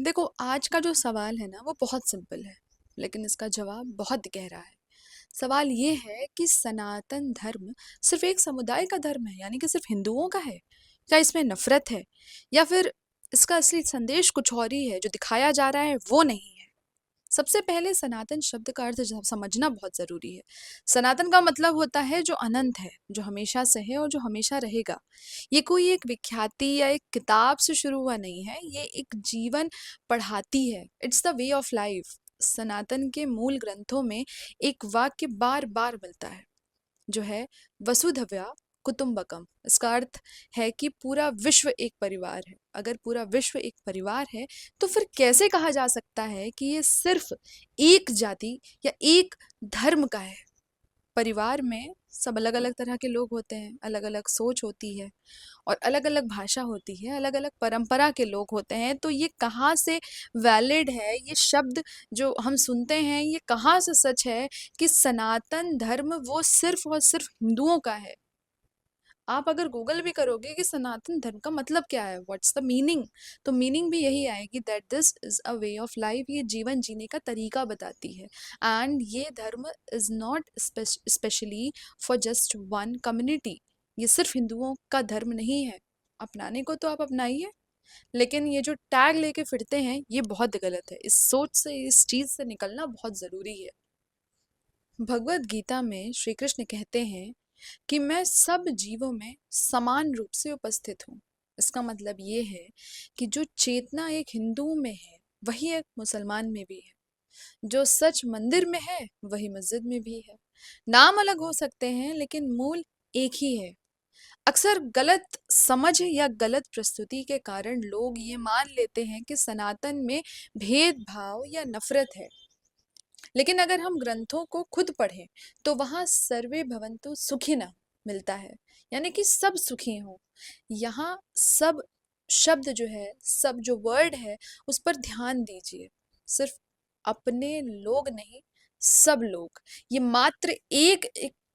देखो, आज का जो सवाल है ना वो बहुत सिंपल है, लेकिन इसका जवाब बहुत गहरा है। सवाल ये है कि सनातन धर्म सिर्फ एक समुदाय का धर्म है, यानी कि सिर्फ हिंदुओं का है, या इसमें नफरत है, या फिर इसका असली संदेश कुछ और ही है, जो दिखाया जा रहा है वो नहीं है। सबसे पहले सनातन शब्द का अर्थ समझना बहुत जरूरी है। सनातन का मतलब होता है जो अनंत है, जो हमेशा से है और जो हमेशा रहेगा। ये कोई एक विख्याति या एक किताब से शुरू हुआ नहीं है, ये एक जीवन पढ़ाती है। It's the way of life. Sanatan के मूल ग्रंथों में एक वाक्य बार बार मिलता है, जो है वसुधैव कुटुंबकम। इसका अर्थ है कि पूरा विश्व एक परिवार है। अगर पूरा विश्व एक परिवार है, तो फिर कैसे कहा जा सकता है कि ये सिर्फ एक जाति या एक धर्म का है? परिवार में सब अलग अलग तरह के लोग होते हैं, अलग अलग सोच होती है, और अलग अलग भाषा होती है, अलग अलग परंपरा के लोग होते हैं। तो ये कहाँ से वैलिड है, ये शब्द जो हम सुनते हैं, ये कहाँ से सच है कि सनातन धर्म वो सिर्फ और सिर्फ हिंदुओं का है? आप अगर गूगल भी करोगे कि सनातन धर्म का मतलब क्या है, व्हाट्स द मीनिंग, तो मीनिंग भी यही आएगी, that this is a way of life. ये जीवन जीने का तरीका बताती है। एंड ये धर्म is not specially for just one community. ये सिर्फ हिंदुओं का धर्म नहीं है। अपनाने को तो आप अपनाइए, लेकिन ये जो टैग लेके फिरते हैं ये बहुत गलत है। इस सोच से, इस चीज से निकलना बहुत जरूरी है। भगवत गीता में श्री कृष्ण कहते हैं कि मैं सब जीवों में समान रूप से उपस्थित हूँ। इसका मतलब ये है कि जो चेतना एक हिंदू में है, वही एक मुसलमान में भी है। जो सच मंदिर में है, वही मस्जिद में भी है। नाम अलग हो सकते हैं, लेकिन मूल एक ही है। अक्सर गलत समझ या गलत प्रस्तुति के कारण लोग ये मान लेते हैं कि सनातन में भेदभाव या नफरत है। लेकिन अगर हम ग्रंथों को खुद पढ़ें, तो वहां सर्वे भवन्तु सुखिनः मिलता है, यानी कि सब सुखी हों। यहाँ सब शब्द जो है, सब जो वर्ड है, उस पर ध्यान दीजिए। सिर्फ अपने लोग नहीं, सब लोग। ये मात्र एक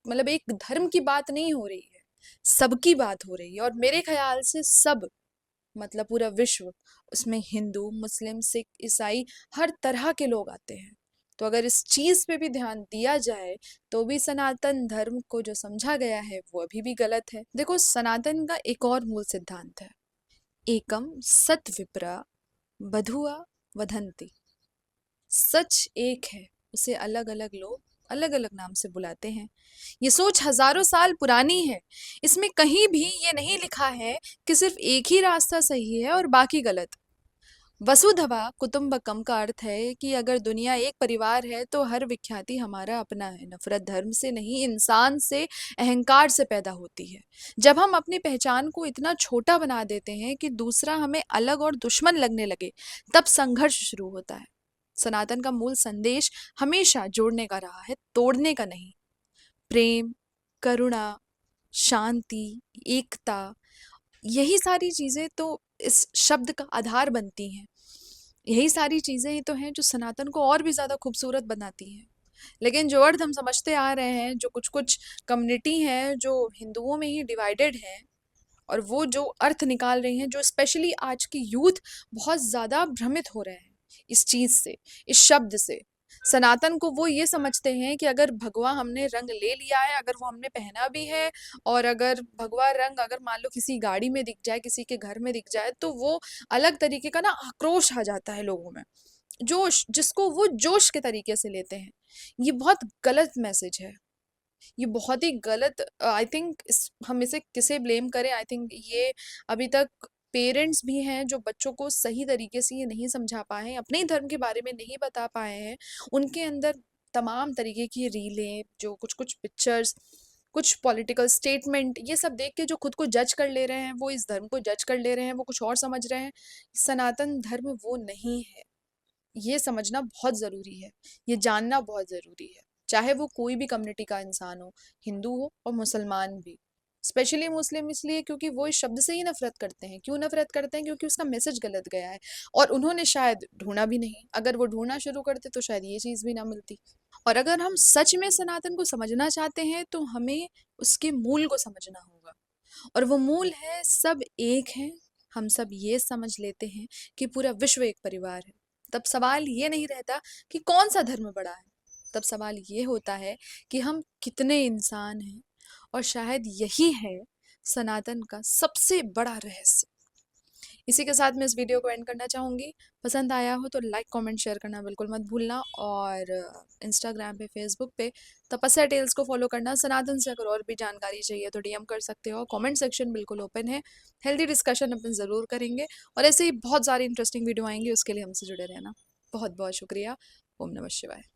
मतलब एक धर्म की बात नहीं हो रही है, सबकी बात हो रही है। और मेरे ख्याल से सब मतलब पूरा विश्व, उसमें हिंदू, मुस्लिम, सिख, ईसाई, हर तरह के लोग आते हैं। तो अगर इस चीज पे भी ध्यान दिया जाए, तो भी सनातन धर्म को जो समझा गया है वो अभी भी गलत है। देखो, सनातन का एक और मूल सिद्धांत है, एकम सत विप्रा बधुआ वदंती। सच एक है, उसे अलग अलग लोग अलग अलग नाम से बुलाते हैं। ये सोच हजारों साल पुरानी है। इसमें कहीं भी ये नहीं लिखा है कि सिर्फ एक ही रास्ता सही है और बाकी गलत। वसुधैव कुटुंबकम का अर्थ है कि अगर दुनिया एक परिवार है, तो हर विख्याति हमारा अपना है। नफरत धर्म से नहीं, इंसान से, अहंकार से पैदा होती है। जब हम अपनी पहचान को इतना छोटा बना देते हैं कि दूसरा हमें अलग और दुश्मन लगने लगे, तब संघर्ष शुरू होता है। सनातन का मूल संदेश हमेशा जोड़ने का रहा है, तोड़ने का नहीं। प्रेम, करुणा, शांति, एकता, यही सारी चीजें तो इस शब्द का आधार बनती हैं। यही सारी चीजें ही तो हैं जो सनातन को और भी ज्यादा खूबसूरत बनाती हैं। लेकिन जो अर्थ हम समझते आ रहे हैं, जो कुछ कुछ कम्युनिटी हैं जो हिंदुओं में ही डिवाइडेड हैं, और वो जो अर्थ निकाल रही हैं, जो स्पेशली आज की यूथ बहुत ज्यादा भ्रमित हो रहे हैं इस चीज से, इस शब्द से। सनातन को वो ये समझते हैं कि अगर भगवा हमने रंग ले लिया है, अगर वो हमने पहना भी है, और अगर भगवा रंग अगर मान लो किसी गाड़ी में दिख जाए, किसी के घर में दिख जाए, तो वो अलग तरीके का ना आक्रोश आ जाता है लोगों में, जोश, जिसको वो जोश के तरीके से लेते हैं। ये बहुत गलत मैसेज है। ये बहुत ही गलत। आई थिंक हम इसे किसे ब्लेम करें? आई थिंक ये अभी तक पेरेंट्स भी हैं जो बच्चों को सही तरीके से ये नहीं समझा पाए हैं, अपने ही धर्म के बारे में नहीं बता पाए हैं। उनके अंदर तमाम तरीके की रीलें, जो कुछ कुछ पिक्चर्स, कुछ पॉलिटिकल स्टेटमेंट, ये सब देख के जो खुद को जज कर ले रहे हैं, वो इस धर्म को जज कर ले रहे हैं, वो कुछ और समझ रहे हैं। सनातन धर्म वो नहीं है। ये समझना बहुत ज़रूरी है, ये जानना बहुत ज़रूरी है। चाहे वो कोई भी कम्युनिटी का इंसान हो, हिंदू हो और मुसलमान भी। स्पेशली मुस्लिम इसलिए क्योंकि वो इस शब्द से ही नफरत करते हैं। क्यों नफरत करते हैं? क्योंकि उसका मैसेज गलत गया है, और उन्होंने शायद ढूंढा भी नहीं। अगर वो ढूंढना शुरू करते तो शायद ये चीज़ भी ना मिलती। और अगर हम सच में सनातन को समझना चाहते हैं, तो हमें उसके मूल को समझना होगा। और वो मूल है, सब एक हैं, हम सब ये समझ लेते हैं कि पूरा विश्व एक परिवार है, तब सवाल ये नहीं रहता कि कौन सा धर्म बड़ा है। तब सवाल ये होता है कि हम कितने इंसान हैं। और शायद यही है सनातन का सबसे बड़ा रहस्य। इसी के साथ मैं इस वीडियो को एंड करना चाहूँगी। पसंद आया हो तो लाइक कमेंट शेयर करना बिल्कुल मत भूलना। और इंस्टाग्राम पे फेसबुक पे तपस्या टेल्स को फॉलो करना। सनातन से अगर और भी जानकारी चाहिए तो डीएम कर सकते हो। कमेंट सेक्शन बिल्कुल ओपन है। हेल्दी डिस्कशन अपन ज़रूर करेंगे। और ऐसे ही बहुत सारी इंटरेस्टिंग वीडियो आएंगी, उसके लिए हमसे जुड़े रहना। बहुत बहुत शुक्रिया। ओम नमः शिवाय।